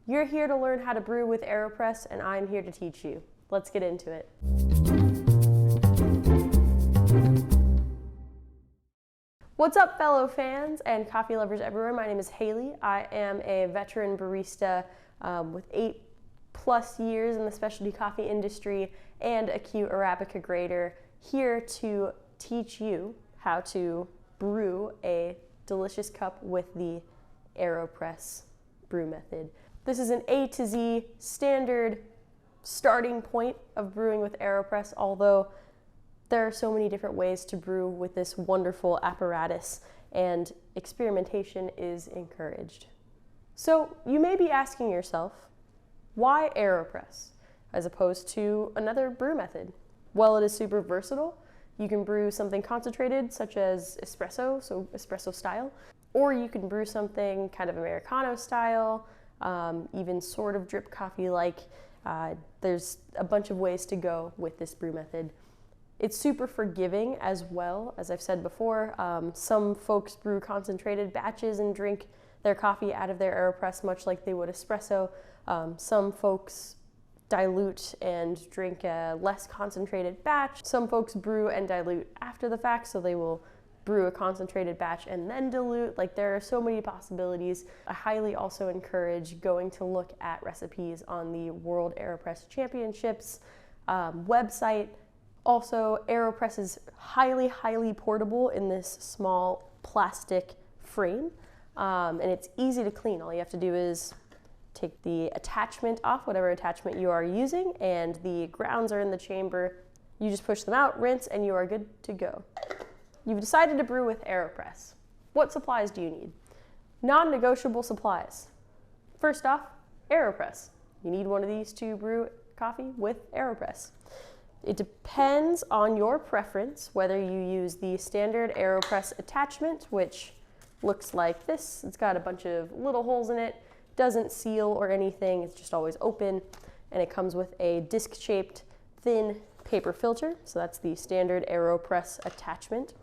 You're here to learn how to brew with AeroPress, and I'm here to teach you. Let's get into it. What's up, fellow fans and coffee lovers everywhere? My name is Haley. I am a veteran barista with 8+ years in the specialty coffee industry and acute Arabica grader, here to teach you how to brew a delicious cup with the AeroPress brew method. This is an A to Z standard starting point of brewing with AeroPress, although there are so many different ways to brew with this wonderful apparatus, and experimentation is encouraged. So you may be asking yourself, why AeroPress as opposed to another brew method? Well, it is super versatile. You can brew something concentrated such as espresso, so espresso-style, or you can brew something kind of Americano-style, even sort of drip coffee-like. There's a bunch of ways to go with this brew method. It's super forgiving as well, as I've said before. Some folks brew concentrated batches and drink their coffee out of their AeroPress much like they would espresso. Some folks dilute and drink a less concentrated batch. Some folks brew and dilute after the fact, so they will brew a concentrated batch and then dilute. Like, there are so many possibilities. I highly also encourage going to look at recipes on the World AeroPress Championships website. Also, AeroPress is highly portable in this small plastic frame, and it's easy to clean. All you have to do is take the attachment off, whatever attachment you are using, and the grounds are in the chamber. You just push them out, rinse, and you are good to go. You've decided to brew with AeroPress. What supplies do you need? Non-negotiable supplies. First off, AeroPress. You need one of these to brew coffee with AeroPress. It depends on your preference whether you use the standard AeroPress attachment, which looks like this. It's got a bunch of little holes in it, doesn't seal or anything, it's just always open, and it comes with a disc-shaped thin paper filter, so that's the standard AeroPress attachment.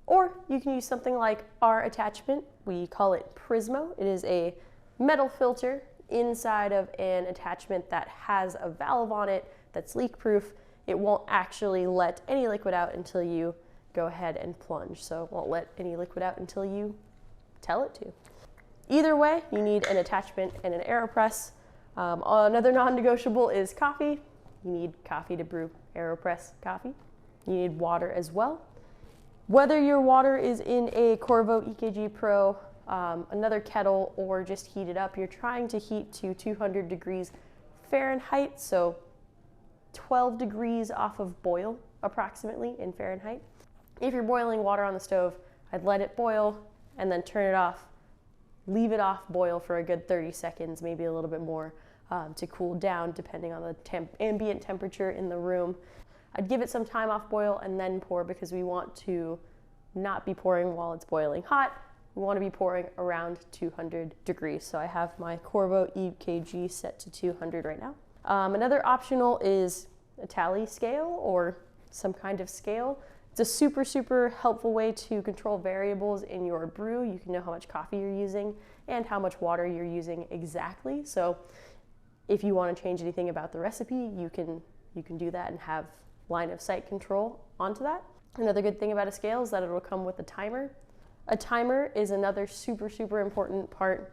Or you can use something like our attachment. We call it Prismo. It is a metal filter inside of an attachment that has a valve on it that's leak-proof. It won't actually let any liquid out until you go ahead and plunge, so it won't let any liquid out until you tell it to. Either way, you need an attachment and an AeroPress. Another non-negotiable is coffee. You need coffee to brew AeroPress coffee. You need water as well. Whether your water is in a Corvo EKG Pro, another kettle, or just heat it up, you're trying to heat to 200 degrees Fahrenheit, so 12 degrees off of boil approximately in Fahrenheit. If you're boiling water on the stove, I'd let it boil and then turn it off. Leave it off boil for a good 30 seconds, maybe a little bit more, to cool down depending on the ambient temperature in the room. I'd give it some time off boil and then pour, because we want to not be pouring while it's boiling hot. We want to be pouring around 200 degrees. So I have my Corvo EKG set to 200 right now. Another optional is a tally scale or some kind of scale. It's a super helpful way to control variables in your brew. You can know how much coffee you're using and how much water you're using exactly. So if you want to change anything about the recipe, you can do that and have line of sight control onto that. Another good thing about a scale is that it'll come with a timer. A timer is another super important part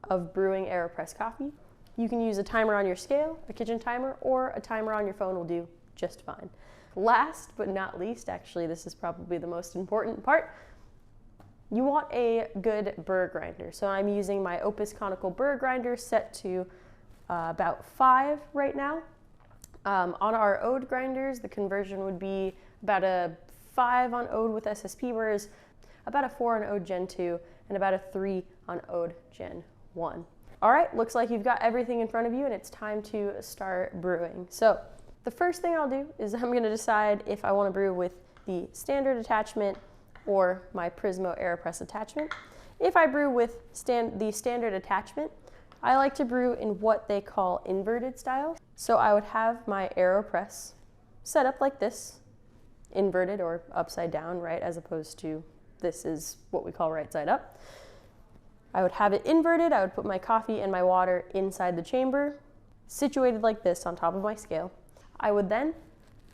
of brewing AeroPress coffee. You can use a timer on your scale, a kitchen timer, or a timer on your phone will do just fine. Last but not least, actually this is probably the most important part, you want a good Burr Grinder. So I'm using my Opus conical Burr Grinder set to about 5 right now. On our Ode grinders, the conversion would be about a 5 on Ode with SSP burrs, about a 4 on Ode Gen 2, and about a 3 on Ode Gen 1. All right, looks like you've got everything in front of you and it's time to start brewing. So the first thing I'll do is I'm gonna decide if I wanna brew with the standard attachment or my Prismo AeroPress attachment. If I brew with the standard attachment, I like to brew in what they call inverted style. So I would have my AeroPress set up like this, inverted or upside down, right, as opposed to this is what we call right side up. I would have it inverted. I would put my coffee and my water inside the chamber, situated like this on top of my scale. I would then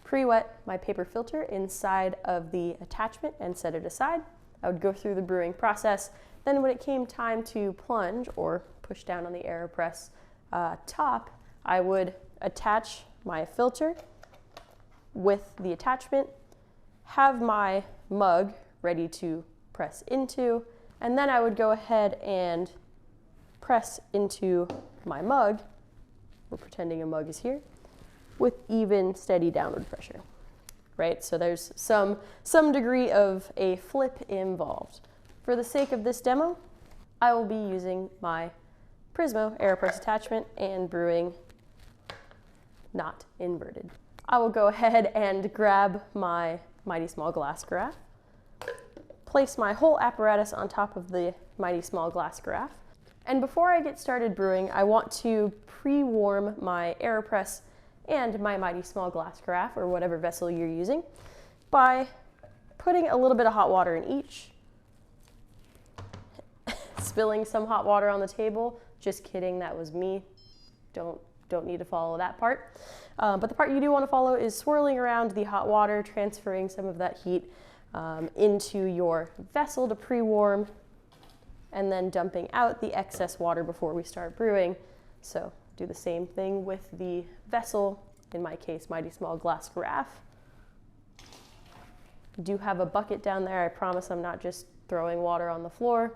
pre-wet my paper filter inside of the attachment and set it aside. I would go through the brewing process. Then when it came time to plunge or push down on the AeroPress top, I would attach my filter with the attachment, have my mug ready to press into, and then I would go ahead and press into my mug, we're pretending a mug is here, with even, steady downward pressure, right? So there's some degree of a flip involved. For the sake of this demo, I will be using my Prismo AeroPress attachment and brewing not inverted. I will go ahead and grab my Mighty Small glass carafe, place my whole apparatus on top of the Mighty Small glass carafe, and before I get started brewing, I want to pre-warm my AeroPress and my Mighty Small glass carafe, or whatever vessel you're using, by putting a little bit of hot water in each, spilling some hot water on the table. Just kidding, that was me. Don't need to follow that part. But the part you do want to follow is swirling around the hot water, transferring some of that heat into your vessel to pre-warm, and then dumping out the excess water before we start brewing. So do the same thing with the vessel, in my case, Mighty Small glass carafe. Do have a bucket down there. I promise I'm not just throwing water on the floor.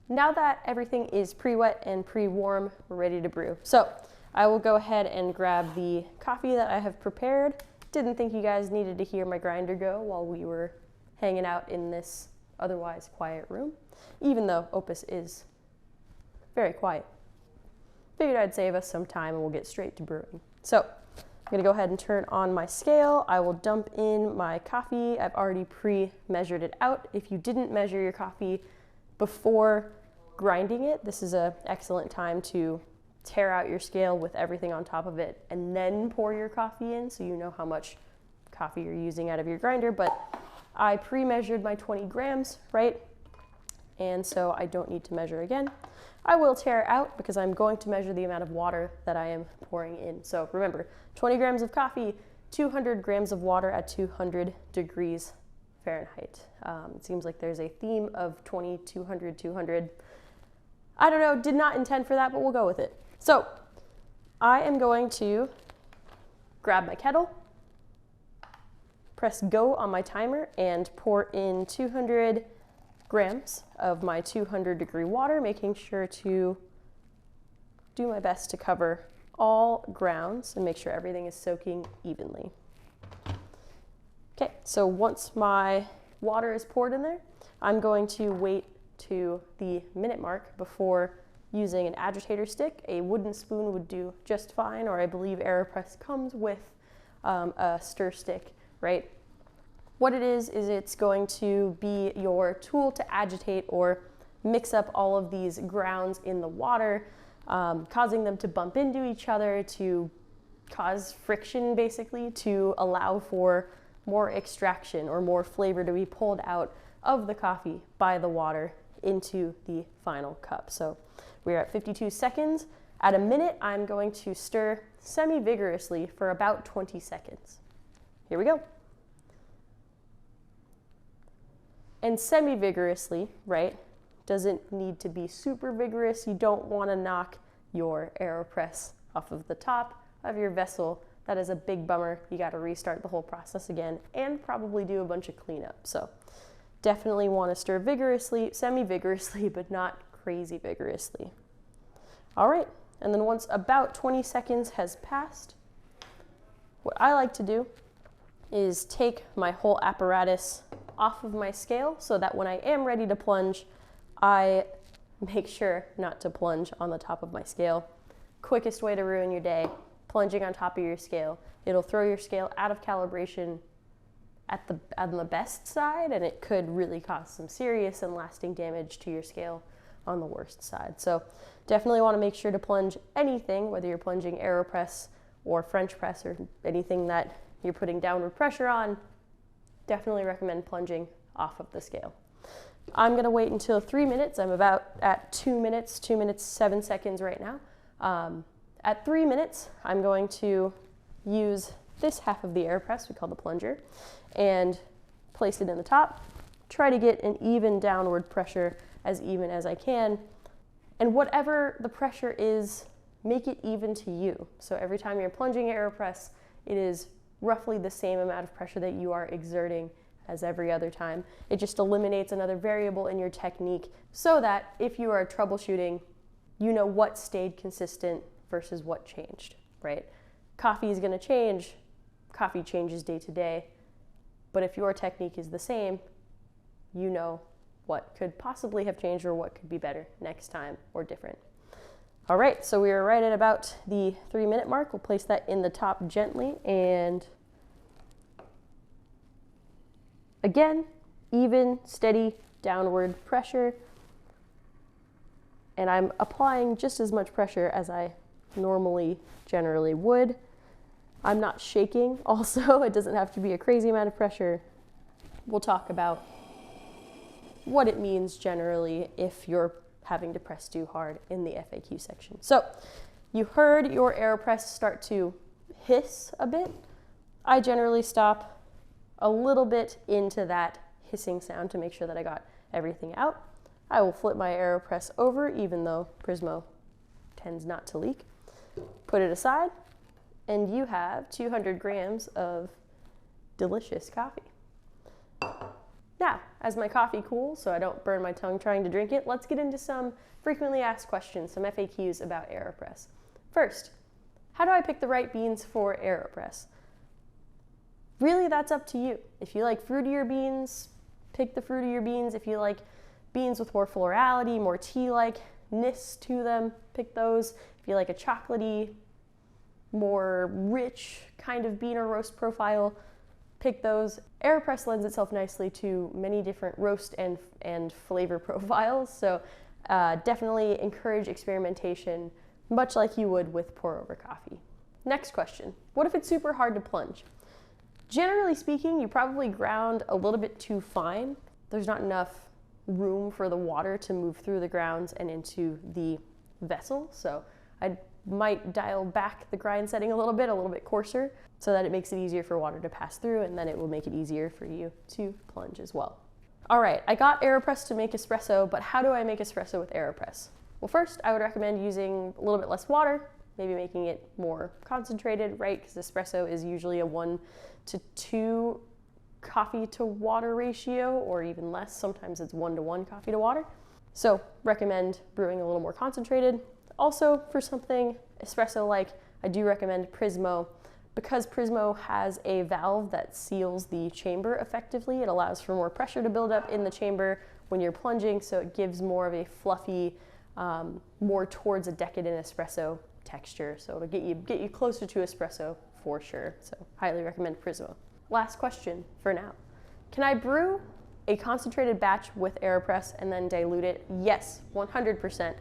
Now that everything is pre-wet and pre-warm, we're ready to brew. So I will go ahead and grab the coffee that I have prepared. Didn't think you guys needed to hear my grinder go while we were hanging out in this otherwise quiet room, even though Opus is very quiet. Figured I'd save us some time and we'll get straight to brewing. So I'm gonna go ahead and turn on my scale. I will dump in my coffee. I've already pre-measured it out. If you didn't measure your coffee before grinding it, this is an excellent time to tear out your scale with everything on top of it and then pour your coffee in so you know how much coffee you're using out of your grinder. But I pre-measured my 20 grams, right? And so I don't need to measure again. I will tear it out because I'm going to measure the amount of water that I am pouring in. So remember, 20 grams of coffee, 200 grams of water at 200 degrees Fahrenheit. It seems like there's a theme of 20, 200, 200. I don't know, did not intend for that, but we'll go with it. So I am going to grab my kettle, press go on my timer, and pour in 200 grams of my 200 degree water, making sure to do my best to cover all grounds and make sure everything is soaking evenly. Okay, so once my water is poured in there, I'm going to wait to the minute mark before using an agitator stick. A wooden spoon would do just fine, or I believe AeroPress comes with a stir stick, right? What it is it's going to be your tool to agitate or mix up all of these grounds in the water, causing them to bump into each other, to cause friction basically, to allow for more extraction or more flavor to be pulled out of the coffee by the water into the final cup. So we're at 52 seconds. At a minute, I'm going to stir semi-vigorously for about 20 seconds. Here we go. And semi-vigorously, right, doesn't need to be super vigorous. You don't want to knock your AeroPress off of the top of your vessel. That is a big bummer. You got to restart the whole process again and probably do a bunch of cleanup. So definitely want to stir vigorously, semi-vigorously, but not crazy vigorously. All right, and then once about 20 seconds has passed, what I like to do is take my whole apparatus off of my scale so that when I am ready to plunge, I make sure not to plunge on the top of my scale. Quickest way to ruin your day, plunging on top of your scale. It'll throw your scale out of calibration on the best side, and it could really cause some serious and lasting damage to your scale on the worst side. So definitely want to make sure to plunge anything, whether you're plunging AeroPress or French press or anything that you're putting downward pressure on. Definitely recommend plunging off of the scale. I'm gonna wait until 3 minutes. I'm about at 2 minutes, 2 minutes, 7 seconds right now. At 3 minutes, I'm going to use this half of the AeroPress, we call the plunger, and place it in the top. Try to get an even downward pressure, as even as I can. And whatever the pressure is, make it even to you. So every time you're plunging AeroPress, it is roughly the same amount of pressure that you are exerting as every other time. It just eliminates another variable in your technique so that if you are troubleshooting, you know what stayed consistent versus what changed, right? Coffee is going to change. Coffee changes day to day. But if your technique is the same, you know what could possibly have changed or what could be better next time or different. All right, so we are right at about the 3 minute mark. We'll place that in the top gently, and again, even, steady, downward pressure. And I'm applying just as much pressure as I generally would. I'm not shaking also. It doesn't have to be a crazy amount of pressure. We'll talk about what it means generally if you're having to press too hard in the FAQ section. So you heard your AeroPress start to hiss a bit. I generally stop a little bit into that hissing sound to make sure that I got everything out. I will flip my AeroPress over, even though Prismo tends not to leak. Put it aside, and you have 200 grams of delicious coffee. Now, as my coffee cools, so I don't burn my tongue trying to drink it, let's get into some frequently asked questions, some FAQs about AeroPress. First, how do I pick the right beans for AeroPress? Really, that's up to you. If you like fruitier beans, pick the fruitier beans. If you like beans with more florality, more tea-like-ness to them, pick those. If you like a chocolatey, more rich kind of bean or roast profile, pick those. AeroPress lends itself nicely to many different roast and flavor profiles, so definitely encourage experimentation, much like you would with pour-over coffee. Next question, what if it's super hard to plunge? Generally speaking, you probably ground a little bit too fine. There's not enough room for the water to move through the grounds and into the vessel, so I might dial back the grind setting a little bit coarser, so that it makes it easier for water to pass through, and then it will make it easier for you to plunge as well. All right, I got AeroPress to make espresso, but how do I make espresso with AeroPress? Well, first, I would recommend using a little bit less water, maybe making it more concentrated, right? Because espresso is usually a 1-to-2 coffee to water ratio, or even less. Sometimes it's 1-to-1 coffee to water. So recommend brewing a little more concentrated. Also, for something espresso-like, I do recommend Prismo. Because Prismo has a valve that seals the chamber effectively, it allows for more pressure to build up in the chamber when you're plunging, so it gives more of a fluffy, more towards a decadent espresso texture. So it'll get you closer to espresso for sure. So highly recommend Prismo. Last question for now. Can I brew a concentrated batch with AeroPress and then dilute it? Yes, 100%.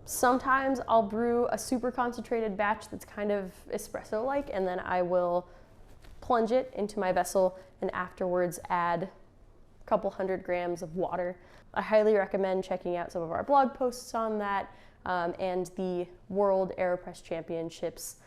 Sometimes I'll brew a super concentrated batch that's kind of espresso-like, and then I will plunge it into my vessel and afterwards add a couple 100 grams of water. I highly recommend checking out some of our blog posts on that, and the World AeroPress Championships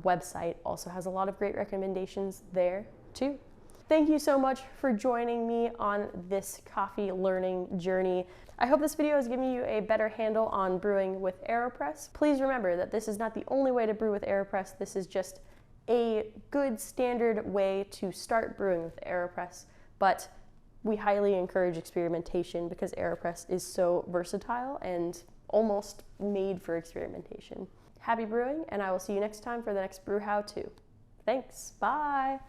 website also has a lot of great recommendations there too. Thank you so much for joining me on this coffee learning journey. I hope this video has given you a better handle on brewing with AeroPress. Please remember that this is not the only way to brew with AeroPress. This is just a good standard way to start brewing with AeroPress, but we highly encourage experimentation because AeroPress is so versatile and almost made for experimentation. Happy brewing, and I will see you next time for the next Brew How To. Thanks, bye.